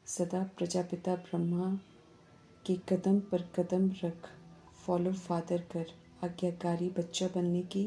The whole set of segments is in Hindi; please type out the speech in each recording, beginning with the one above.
सदा प्रजापिता ब्रह्मा के कदम पर कदम रख फॉलो फादर कर आज्ञाकारी बच्चा बनने की।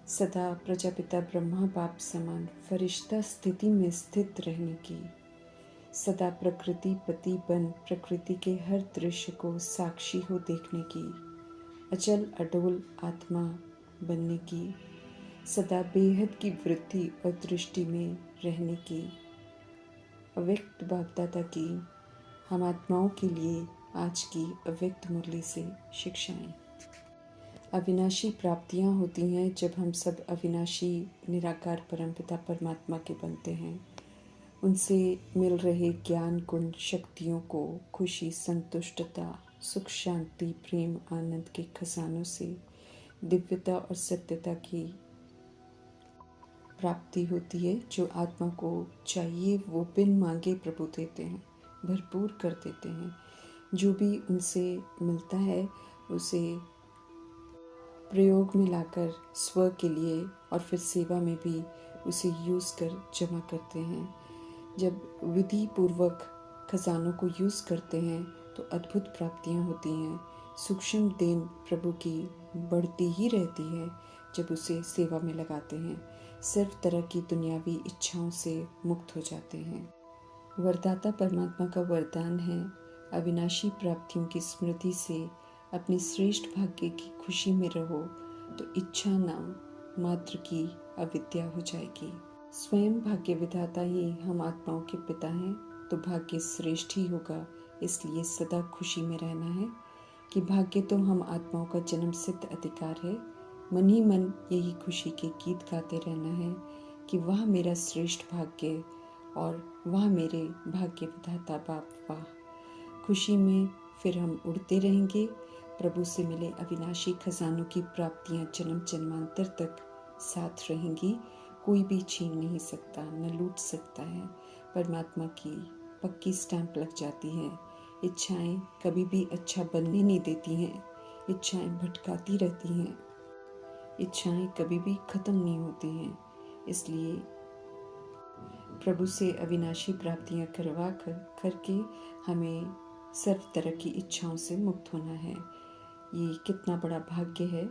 सदा प्रजापिता ब्रह्मा बाप समान फरिश्ता स्थिति में स्थित रहने की। सदा प्रकृति पति बन प्रकृति के हर दृश्य को साक्षी हो देखने की। अचल अडोल आत्मा बनने की। सदा बेहद की वृद्धि और दृष्टि में रहने की। अव्यक्त बाप दादा की हम आत्माओं के लिए आज की अव्यक्त मुरली से शिक्षाएं। अविनाशी प्राप्तियां होती हैं जब हम सब अविनाशी निराकार परमपिता परमात्मा के बनते हैं। उनसे मिल रहे ज्ञान गुण शक्तियों को खुशी संतुष्टता सुख शांति प्रेम आनंद के खजानों से दिव्यता और सत्यता की प्राप्ति होती है। जो आत्मा को चाहिए वो बिन मांगे प्रभु देते हैं, भरपूर कर देते हैं। जो भी उनसे मिलता है उसे प्रयोग में लाकर स्व के लिए और फिर सेवा में भी उसे यूज़ कर जमा करते हैं। जब विधि पूर्वक खजानों को यूज़ करते हैं तो अद्भुत प्राप्तियां होती हैं। सूक्ष्म देन प्रभु की बढ़ती ही रहती है जब उसे सेवा में लगाते हैं। सर्व तरह की दुनियावी इच्छाओं से मुक्त हो जाते हैं। वरदाता परमात्मा का वरदान है, अविनाशी प्राप्तियों की स्मृति से अपनी श्रेष्ठ भाग्य की खुशी में रहो तो इच्छा नाम मात्र की अविद्या हो जाएगी। स्वयं भाग्य विधाता ही हम आत्माओं के पिता हैं तो भाग्य श्रेष्ठ ही होगा। इसलिए सदा खुशी में रहना है कि भाग्य तो हम आत्माओं का जन्म सिद्ध अधिकार है। मन ही मन यही खुशी के गीत गाते रहना है कि वह मेरा श्रेष्ठ भाग्य और वह मेरे भाग्य विधाता बाप वाह। खुशी में फिर हम उड़ते रहेंगे। प्रभु से मिले अविनाशी खजानों की प्राप्तियां जन्म जन्मांतर तक साथ रहेंगी। कोई भी छीन नहीं सकता, न लूट सकता है। परमात्मा की पक्की स्टैंप लग जाती है। इच्छाएं कभी भी अच्छा बनने नहीं देती हैं। इच्छाएं भटकाती रहती हैं। इच्छाएं कभी भी खत्म नहीं होती हैं। इसलिए प्रभु से अविनाशी प्राप्तियां करवा करके हमें सर्व तरह की इच्छाओं से मुक्त होना है। ये कितना बड़ा भाग्य है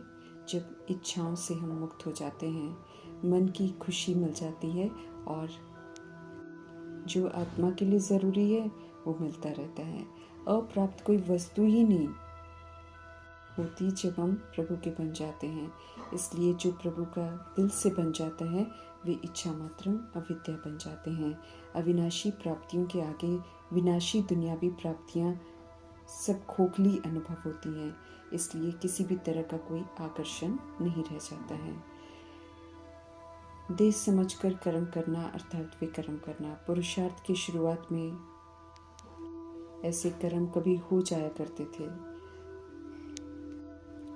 जब इच्छाओं से हम मुक्त हो जाते हैं। मन की खुशी मिल जाती है और जो आत्मा के लिए ज़रूरी है वो मिलता रहता है। अप्राप्त कोई वस्तु ही नहीं होती जब हम प्रभु के बन जाते हैं। इसलिए जो प्रभु का दिल से बन जाता है वे इच्छा मात्रम अविद्या बन जाते हैं। अविनाशी प्राप्तियों के आगे विनाशी दुनियावी प्राप्तियां सब खोखली अनुभव होती हैं। इसलिए किसी भी तरह का कोई आकर्षण नहीं रह जाता है। देश समझकर कर्म करना अर्थात विकर्म करना। पुरुषार्थ की शुरुआत में ऐसे कर्म कभी हो जाया करते थे,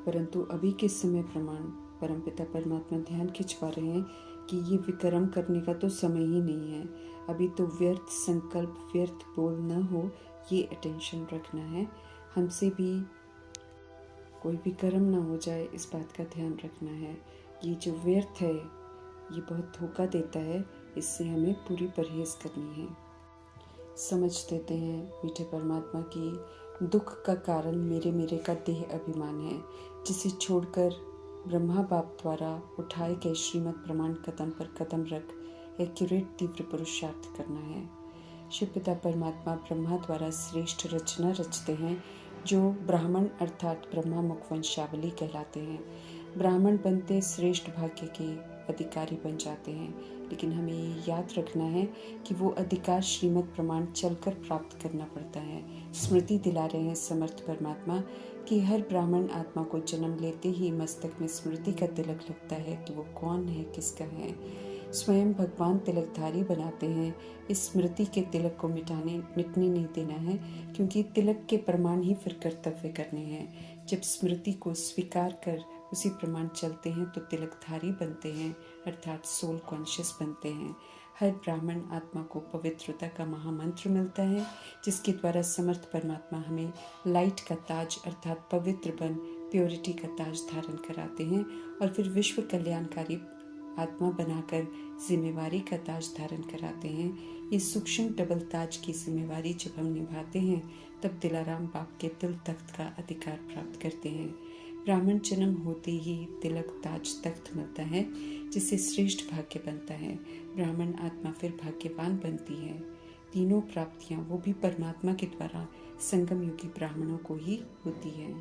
परंतु अभी के समय प्रमाण परमपिता परमात्मा ध्यान खिंचवा रहे हैं कि ये विकर्म करने का तो समय ही नहीं है। अभी तो व्यर्थ संकल्प व्यर्थ बोल न हो ये अटेंशन रखना है। हमसे भी कोई विकर्म ना हो जाए इस बात का ध्यान रखना है। ये जो व्यर्थ है ये बहुत धोखा देता है, इससे हमें पूरी परहेज करनी है। समझ देते हैं मीठे परमात्मा की दुख का कारण मेरे मेरे का देह अभिमान है, जिसे छोड़कर ब्रह्मा बाप द्वारा उठाए गए श्रीमद् प्रमाण कदम पर कदम रख एक्यूरेट तीव्र पुरुषार्थ करना है। शिव पिता परमात्मा ब्रह्मा द्वारा श्रेष्ठ रचना रचते हैं जो ब्राह्मण अर्थात ब्रह्मा मुख वंशावली कहलाते हैं। ब्राह्मण बनते श्रेष्ठ भाग्य के अधिकारी बन जाते हैं, लेकिन हमें ये याद रखना है कि वो अधिकार श्रीमद् प्रमाण चलकर प्राप्त करना पड़ता है। स्मृति दिला रहे हैं समर्थ परमात्मा कि हर ब्राह्मण आत्मा को जन्म लेते ही मस्तक में स्मृति का तिलक लगता है कि वो कौन है, किसका है। स्वयं भगवान तिलकधारी बनाते हैं। इस स्मृति के तिलक को मिटने नहीं देना है, क्योंकि तिलक के प्रमाण ही फिर कर्तव्य करने हैं। जब स्मृति को स्वीकार कर उसी प्रमाण चलते हैं तो तिलकधारी बनते हैं, अर्थात सोल कॉन्शियस बनते हैं। हर ब्राह्मण आत्मा को पवित्रता का महामंत्र मिलता है, जिसके द्वारा समर्थ परमात्मा हमें लाइट का ताज अर्थात पवित्र बन प्योरिटी का ताज धारण कराते हैं और फिर विश्व कल्याणकारी आत्मा बनाकर जिम्मेवारी का ताज धारण कराते हैं। ये सूक्ष्म डबल ताज की जिम्मेवारी जब हम निभाते हैं तब दिलाराम बाप के तिल तख्त का अधिकार प्राप्त करते हैं। ब्राह्मण जन्म होते ही तिलक ताज तख्त मिलता है, जिससे श्रेष्ठ भाग्य बनता है। ब्राह्मण आत्मा फिर भाग्यवान बनती है। तीनों प्राप्तियां वो भी परमात्मा के द्वारा संगम युगी ब्राह्मणों को ही होती है।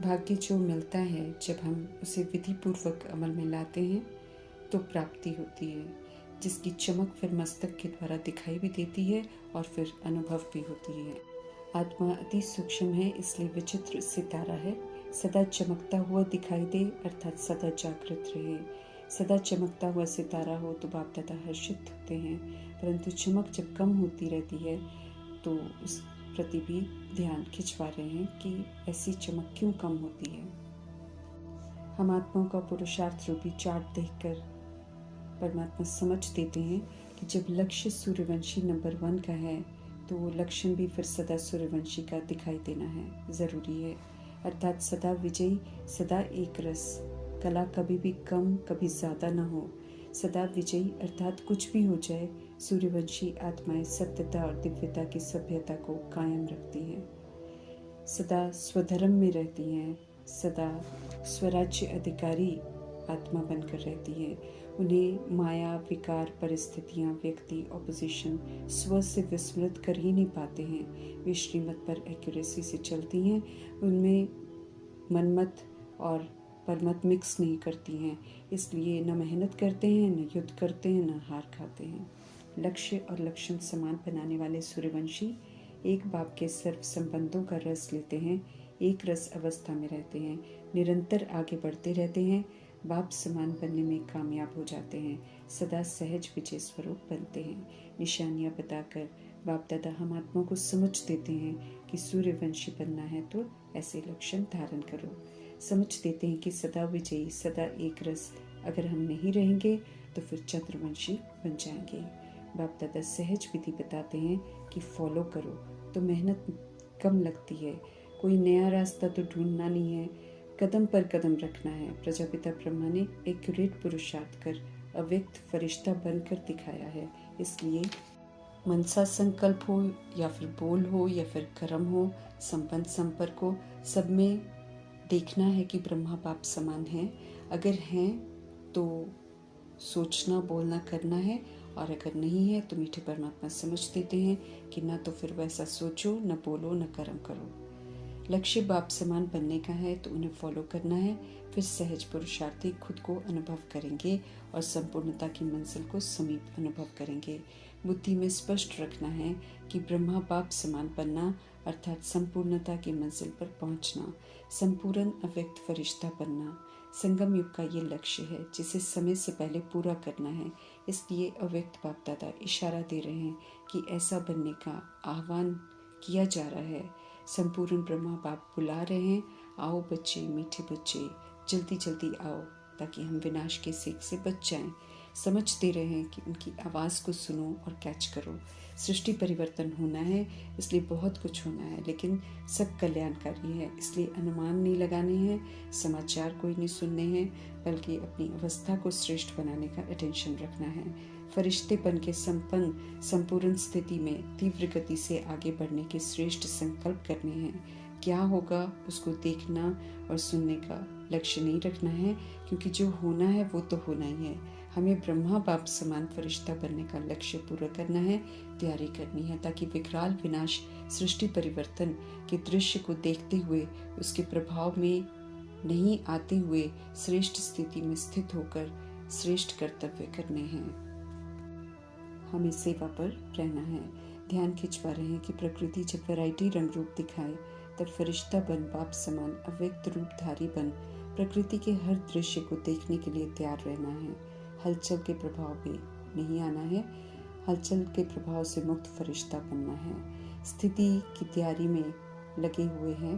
भाग्य जो मिलता है जब हम उसे विधि पूर्वक अमल में लाते हैं तो प्राप्ति होती है, जिसकी चमक फिर मस्तक के द्वारा दिखाई भी देती है और फिर अनुभव भी होती है। आत्मा अति सूक्ष्म है, इसलिए विचित्र सितारा है। सदा चमकता हुआ दिखाई दे, अर्थात सदा जागृत रहे। सदा चमकता हुआ सितारा हो तो बाप दादा हर्षित होते हैं, परंतु चमक जब कम होती रहती है तो उस प्रति भी ध्यान खिंचवा रहे हैं कि ऐसी चमक क्यों कम होती है। हम आत्माओं का पुरुषार्थ रूपी चार्ट देखकर परमात्मा समझ देते हैं कि जब लक्ष्य सूर्यवंशी नंबर 1 का है तो वो लक्षण भी फिर सदा सूर्यवंशी का दिखाई देना है, ज़रूरी है। अर्थात सदा विजयी, सदा एक रस, कला कभी भी कम कभी ज़्यादा ना हो। सदा विजयी अर्थात कुछ भी हो जाए, सूर्यवंशी आत्माएं सत्यता और दिव्यता की सभ्यता को कायम रखती हैं। सदा स्वधर्म में रहती हैं, सदा स्वराज्य अधिकारी आत्मा बनकर रहती है। उन्हें माया, विकार, परिस्थितियाँ, व्यक्ति, ऑपोजिशन स्व से विस्मृत कर ही नहीं पाते हैं। वे श्रीमत पर एक्यूरेसी से चलती हैं, उनमें मनमत और परमत मिक्स नहीं करती हैं। इसलिए न मेहनत करते हैं, न युद्ध करते हैं, न हार खाते हैं। लक्ष्य और लक्षण समान बनाने वाले सूर्यवंशी एक बाप के सर्व संबंधों का रस लेते हैं, एक रस अवस्था में रहते हैं, निरंतर आगे बढ़ते रहते हैं, बाप समान बनने में कामयाब हो जाते हैं, सदा सहज विजय स्वरूप बनते हैं। निशानियाँ बताकर बाप दादा हम आत्मा को समझ देते हैं कि सूर्यवंशी बनना है तो ऐसे लक्षण धारण करो। समझ देते हैं कि सदा विजयी, सदा एक रस अगर हम नहीं रहेंगे तो फिर चंद्रवंशी बन जाएंगे। बाप दादा सहज विधि बताते हैं कि फॉलो करो तो मेहनत कम लगती है। कोई नया रास्ता तो ढूंढना नहीं है, कदम पर कदम रखना है। प्रजापिता ब्रह्मा ने एक्यूरेट पुरुषार्थ कर अव्यक्त फरिश्ता बनकर दिखाया है। इसलिए मनसा संकल्प हो या फिर बोल हो या फिर कर्म हो, संबंध संपर्क हो, सब में देखना है कि ब्रह्मा बाप समान हैं। अगर हैं तो सोचना, बोलना, करना है, और अगर नहीं है तो मीठे परमात्मा समझ देते हैं कि ना तो फिर वैसा सोचो, न बोलो, न कर्म करो। लक्ष्य बाप समान बनने का है तो उन्हें फॉलो करना है। फिर सहज पुरुषार्थी खुद को अनुभव करेंगे और संपूर्णता की मंजिल को समीप अनुभव करेंगे। बुद्धि में स्पष्ट रखना है कि ब्रह्मा बाप समान बनना अर्थात संपूर्णता की मंजिल पर पहुंचना, संपूर्ण अव्यक्त फरिश्ता बनना संगम युग का ये लक्ष्य है जिसे समय से पहले पूरा करना है। इसलिए अव्यक्त बाप दादा इशारा दे रहे हैं कि ऐसा बनने का आह्वान किया जा रहा है। संपूर्ण ब्रह्मा बाप बुला रहे हैं, आओ बच्चे, मीठे बच्चे, जल्दी जल्दी आओ ताकि हम विनाश के सेक से बच जाएं। समझ दे रहे हैं कि उनकी आवाज़ को सुनो और कैच करो। सृष्टि परिवर्तन होना है, इसलिए बहुत कुछ होना है, लेकिन सब कल्याणकारी है, इसलिए अनुमान नहीं लगाने हैं, समाचार कोई नहीं सुनने हैं, बल्कि अपनी अवस्था को श्रेष्ठ बनाने का अटेंशन रखना है। फरिश्ते बन के संपन्न संपूर्ण स्थिति में तीव्र गति से आगे बढ़ने के श्रेष्ठ संकल्प करने हैं। क्या होगा उसको देखना और सुनने का लक्ष्य नहीं रखना है, क्योंकि जो होना है वो तो होना ही है। हमें ब्रह्मा बाप समान फरिश्ता बनने का लक्ष्य पूरा करना है, तैयारी करनी है, ताकि विकराल विनाश सृष्टि परिवर्तन के दृश्य को देखते हुए उसके प्रभाव में नहीं आते हुए श्रेष्ठ स्थिति में स्थित होकर श्रेष्ठ कर्तव्य करने हैं। हमें सेवा पर रहना है। ध्यान खिंचवा रहे हैं कि प्रकृति जब वैरायटी रंग रूप दिखाए तब फरिश्ता बन, बाप समान अव्यक्त रूपधारी बन प्रकृति के हर दृश्य को देखने के लिए तैयार रहना है। हलचल के प्रभाव में नहीं आना है, हलचल के प्रभाव से मुक्त फरिश्ता बनना है। स्थिति की तैयारी में लगे हुए हैं।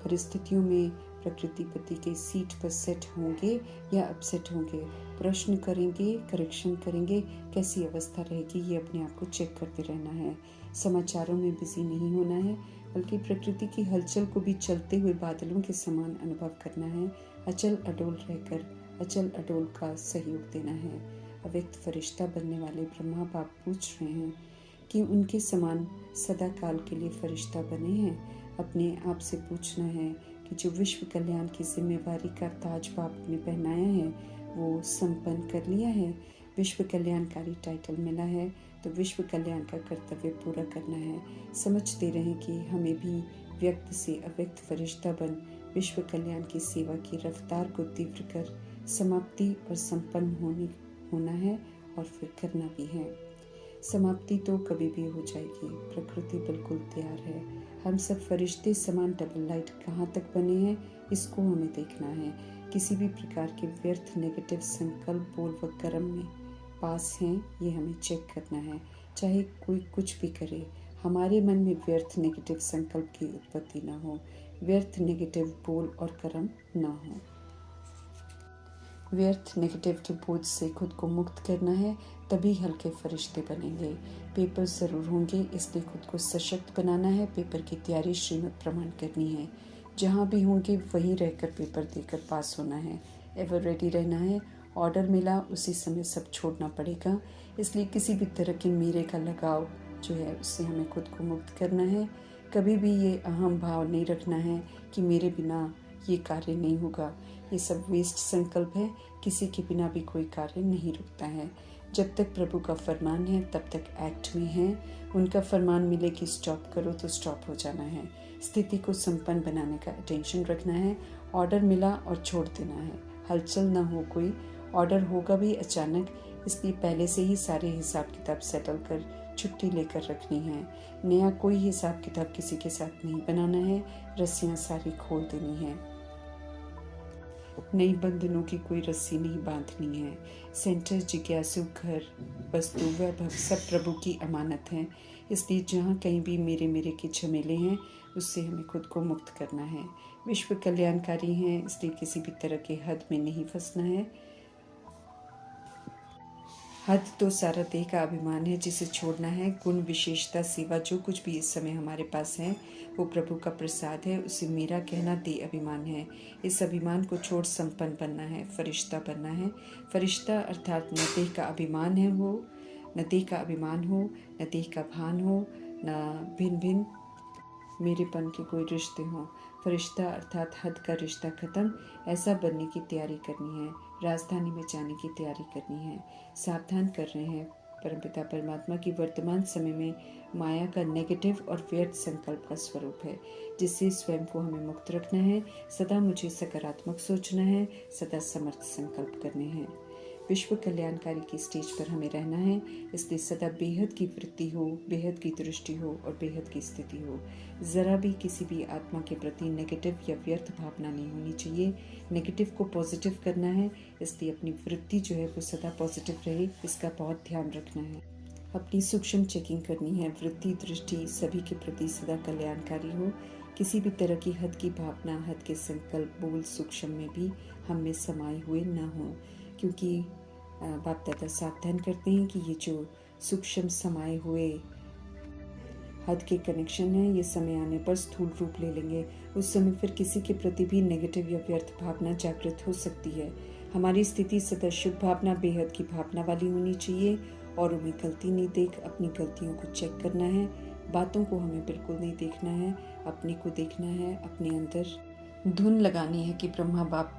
परिस्थितियों में प्रकृति पति के सीट पर सेट होंगे या अपसेट होंगे, प्रश्न करेंगे, करेक्शन करेंगे, कैसी अवस्था रहेगी ये अपने आप को चेक करते रहना है। समाचारों में बिजी नहीं होना है, बल्कि प्रकृति की हलचल को भी चलते हुए बादलों के समान अनुभव करना है। अचल अडोल रहकर अचल अडोल का सहयोग देना है। अव्यक्त फरिश्ता बनने वाले ब्रह्मा बाप पूछ रहे हैं कि उनके समान सदा काल के लिए फरिश्ता बने हैं। अपने आप से पूछना है कि जो विश्व कल्याण की जिम्मेवारी का ताज बाप ने पहनाया है वो संपन्न कर लिया है। विश्व कल्याणकारी टाइटल मिला है तो विश्व कल्याण का कर्तव्य पूरा करना है। समझते रहें कि हमें भी व्यक्त से अव्यक्त फरिश्ता बन विश्व कल्याण की सेवा की रफ्तार को तीव्र कर समाप्ति और संपन्न होना है और फिर करना भी है। समाप्ति तो कभी भी हो जाएगी, प्रकृति बिल्कुल तैयार है। हम सब फरिश्ते समान डबल लाइट कहाँ तक बने हैं इसको हमें देखना है। किसी भी प्रकार के व्यर्थ नेगेटिव संकल्प बोल व कर्म में पास हैं ये हमें चेक करना है। चाहे कोई कुछ भी करे, हमारे मन में व्यर्थ नेगेटिव संकल्प की उत्पत्ति ना हो, व्यर्थ नेगेटिव बोल और कर्म ना हो। व्यर्थ नेगेटिव के बोझ से खुद को मुक्त करना है, तभी हल्के फरिश्ते बनेंगे। पेपर ज़रूर होंगे, इसलिए खुद को सशक्त बनाना है। पेपर की तैयारी श्रीमत प्रमाण करनी है। जहाँ भी होंगे वहीं रहकर पेपर देकर पास होना है। एवर रेडी रहना है। ऑर्डर मिला उसी समय सब छोड़ना पड़ेगा, इसलिए किसी भी तरह के मेरे का लगाव जो है उससे हमें खुद को मुक्त करना है। कभी भी ये अहम भाव नहीं रखना है कि मेरे बिना ये कार्य नहीं होगा। ये सब वेस्ट संकल्प है। किसी के बिना भी कोई कार्य नहीं रुकता है। जब तक प्रभु का फरमान है तब तक एक्ट में है। उनका फरमान मिले कि स्टॉप करो तो स्टॉप हो जाना है। स्थिति को संपन्न बनाने का अटेंशन रखना है। ऑर्डर मिला और छोड़ देना है। हलचल ना हो कोई। ऑर्डर होगा भी अचानक, इसलिए पहले से ही सारे हिसाब किताब सेटल कर छुट्टी लेकर रखनी है। नया कोई हिसाब किताब किसी के साथ नहीं बनाना है। रस्सियाँ सारी खोल देनी है। नई बंधनों की कोई रस्सी नहीं बांधनी है। सेंटर, जिज्ञासु, घर, वस्तु, वैभव सब प्रभु की अमानत है। इसलिए जहाँ कहीं भी मेरे के झमेले हैं उससे हमें खुद को मुक्त करना है। विश्व कल्याणकारी हैं, इसलिए किसी भी तरह के हद में नहीं फंसना है। हद तो सारा देह का अभिमान है जिसे छोड़ना है। गुण, विशेषता, सेवा जो कुछ भी इस समय हमारे पास है वो प्रभु का प्रसाद है। उसे मेरा कहना देह अभिमान है। इस अभिमान को छोड़ संपन्न बनना है, फरिश्ता बनना है। फरिश्ता अर्थात न देह का अभिमान है हो, न देह का अभिमान हो, न देह का भान हो, न भिन्न भिन्न मेरेपन के कोई रिश्ते हों। फरिश्ता अर्थात हद का रिश्ता खत्म। ऐसा बनने की तैयारी करनी है। राजधानी में जाने की तैयारी करनी है। सावधान कर रहे हैं। परमपिता परमात्मा की वर्तमान समय में माया का नेगेटिव और व्यर्थ संकल्प का स्वरूप है, जिससे स्वयं को हमें मुक्त रखना है। सदा मुझे सकारात्मक सोचना है, सदा समर्थ संकल्प करने हैं। विश्व कल्याणकारी की स्टेज पर हमें रहना है, इसलिए सदा बेहद की वृत्ति हो, बेहद की दृष्टि हो और बेहद की स्थिति हो। ज़रा भी किसी भी आत्मा के प्रति नेगेटिव या व्यर्थ भावना नहीं होनी चाहिए। नेगेटिव को पॉजिटिव करना है, इसलिए अपनी वृत्ति जो है वो सदा पॉजिटिव रहे, इसका बहुत ध्यान रखना है। अपनी सूक्ष्म चेकिंग करनी है। वृत्ति, दृष्टि सभी के प्रति सदा कल्याणकारी हो। किसी भी तरह की हद की भावना, हद के संकल्प, बोल सूक्ष्म में भी हम में समाये हुए न हो, क्योंकि बाप दादा सावधान करते हैं कि ये जो सूक्ष्म समाये हुए हद के कनेक्शन है ये समय आने पर स्थूल रूप ले लेंगे। उस समय फिर किसी के प्रति भी नेगेटिव या व्यर्थ भावना जागृत हो सकती है। हमारी स्थिति सदा शुभ भावना, बेहद की भावना वाली होनी चाहिए। और उन्हें गलती नहीं देख अपनी गलतियों को चेक करना है। बातों को हमें बिल्कुल नहीं देखना है, अपने को देखना है। अपने अंदर धुन लगानी है कि ब्रह्मा बाप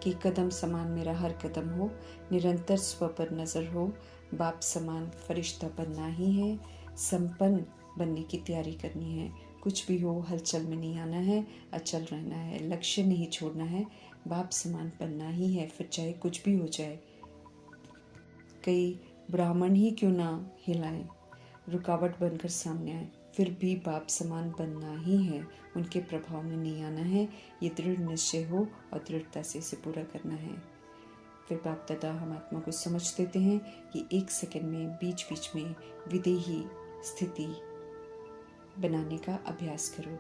कि कदम समान मेरा हर कदम हो, निरंतर स्व पर नज़र हो। बाप समान फरिश्ता बनना ही है, संपन्न बनने की तैयारी करनी है। कुछ भी हो हलचल में नहीं आना है, अचल रहना है, लक्ष्य नहीं छोड़ना है। बाप समान बनना ही है, फिर चाहे कुछ भी हो जाए। कई ब्राह्मण ही क्यों ना हिलाएं, रुकावट बनकर सामने आए, फिर भी बाप समान बनना ही है। उनके प्रभाव में नहीं आना है। ये दृढ़ निश्चय हो और दृढ़ता से इसे पूरा करना है। फिर बाप दादा हम आत्मा को समझ देते हैं कि 1 सेकंड में बीच बीच में विदेही स्थिति बनाने का अभ्यास करो।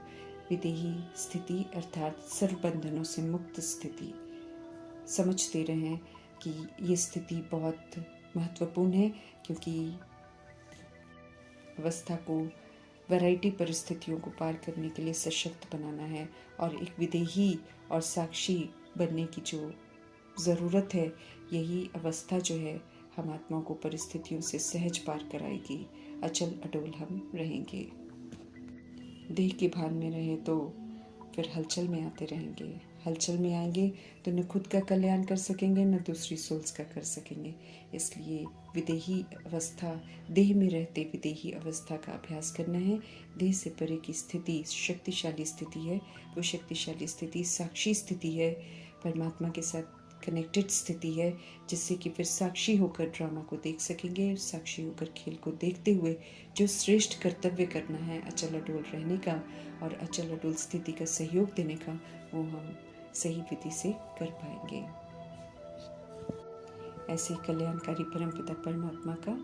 विदेही स्थिति अर्थात सर्व बंधनों से मुक्त स्थिति। समझते रहें कि ये स्थिति बहुत महत्वपूर्ण है, क्योंकि अवस्था को वैरायटी परिस्थितियों को पार करने के लिए सशक्त बनाना है और एक विदेही और साक्षी बनने की जो ज़रूरत है, यही अवस्था जो है हम आत्माओं को परिस्थितियों से सहज पार कराएगी। अचल अडोल हम रहेंगे। देह के भान में रहे तो फिर हलचल में आते रहेंगे। हलचल में आएंगे तो न खुद का कल्याण कर सकेंगे न दूसरी सोल्स का कर सकेंगे। इसलिए विदेही अवस्था, देह में रहते विदेही अवस्था का अभ्यास करना है। देह से परे की स्थिति शक्तिशाली स्थिति है। वो शक्तिशाली स्थिति साक्षी स्थिति है, परमात्मा के साथ कनेक्टेड स्थिति है, जिससे कि फिर साक्षी होकर ड्रामा को देख सकेंगे। साक्षी होकर खेल को देखते हुए जो श्रेष्ठ कर्तव्य करना है अचल अडोल रहने का और अचल अडोल स्थिति का सहयोग देने का, वो हम सही विधि से कर पाएंगे। ऐसे कल्याणकारी परमपिता परमात्मा का,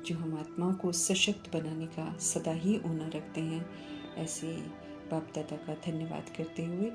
जो हम आत्माओं को सशक्त बनाने का सदा ही ओना रखते हैं, ऐसे बाप दादा का धन्यवाद करते हुए